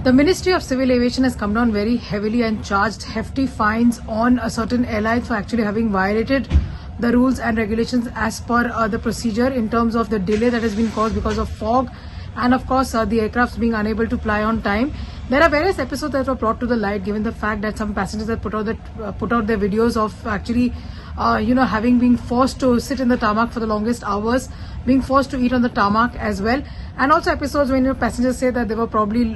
The Ministry of Civil Aviation has come down very heavily and charged hefty fines on a certain airlines for actually having violated the rules and regulations as per the procedure in terms of the delay that has been caused because of fog and of course the aircrafts being unable to fly on time. There are various episodes that were brought to the light given the fact that some passengers have put out their videos of actually having been forced to sit in the tarmac for the longest hours, being forced to eat on the tarmac as well, and also episodes when passengers say that they were probably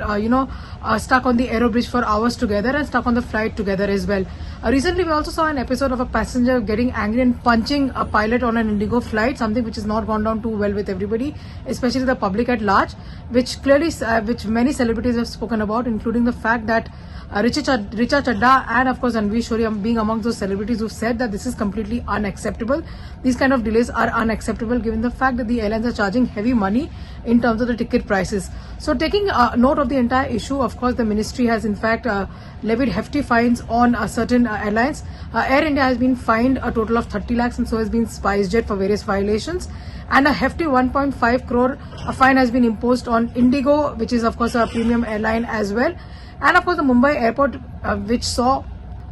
stuck on the aero bridge for hours together and stuck on the flight together as well. Recently we also saw an episode of a passenger getting angry and punching a pilot on an IndiGo flight, something which has not gone down too well with everybody, especially the public at large, which many celebrities have spoken about, including the fact that Richa Chadda and of course Anvi Shori being among those celebrities who said that this is completely unacceptable. These kind of delays are unacceptable given the fact that the airlines are charging heavy money in terms of the ticket prices. So taking note of the entire issue, of course the ministry has in fact levied hefty fines on certain airlines. Air India has been fined a total of 30 lakhs and so has been SpiceJet for various violations, and a hefty 1.5 crore fine has been imposed on IndiGo, which is of course a premium airline as well. And of course the Mumbai airport which saw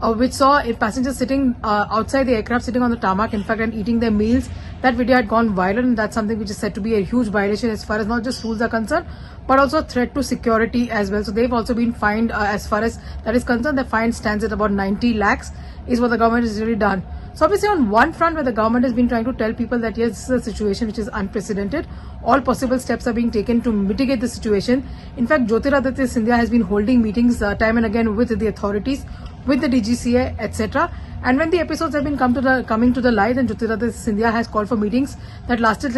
passengers sitting outside the aircraft, sitting on the tarmac in fact and eating their meals. That video had gone viral and that's something which is said to be a huge violation as far as not just rules are concerned but also a threat to security as well. So they've also been fined as far as that is concerned. The fine stands at about 90 lakhs is what the government has really done. So obviously on one front where the government has been trying to tell people that yes, this is a situation which is unprecedented, all possible steps are being taken to mitigate the situation. In fact, Jyotiraditya Scindia has been holding meetings time and again with the authorities, with the DGCA, etc. And when the episodes have been coming to the light, and Jyotiraditya Scindia has called for meetings that lasted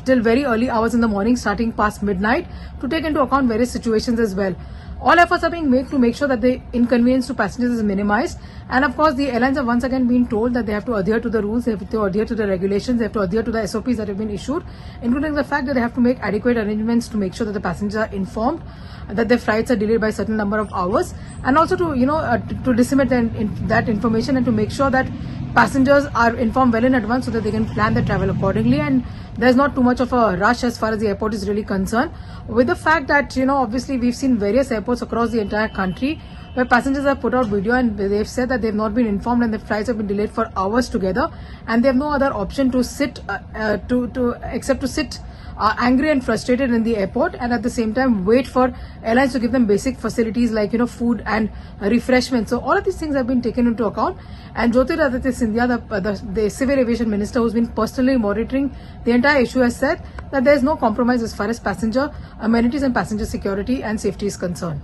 till very early hours in the morning, starting past midnight, to take into account various situations as well. All efforts are being made to make sure that the inconvenience to passengers is minimized. And of course, the airlines have once again been told that they have to adhere to the rules, they have to adhere to the regulations, they have to adhere to the SOPs that have been issued, including the fact that they have to make adequate arrangements to make sure that the passengers are informed that their flights are delayed by a certain number of hours, and also to to disseminate that information and to make sure that passengers are informed well in advance so that they can plan their travel accordingly, and there's not too much of a rush as far as the airport is really concerned, with the fact that obviously we've seen various airports across the entire country where passengers have put out video and they've said that they've not been informed and the flights have been delayed for hours together and they have no other option to sit except to sit angry and frustrated in the airport, and at the same time wait for airlines to give them basic facilities like food and refreshment. So all of these things have been taken into account, and Jyotiraditya Scindia, the civil aviation minister who's been personally monitoring the entire issue, has said that there is no compromise as far as passenger amenities and passenger security and safety is concerned.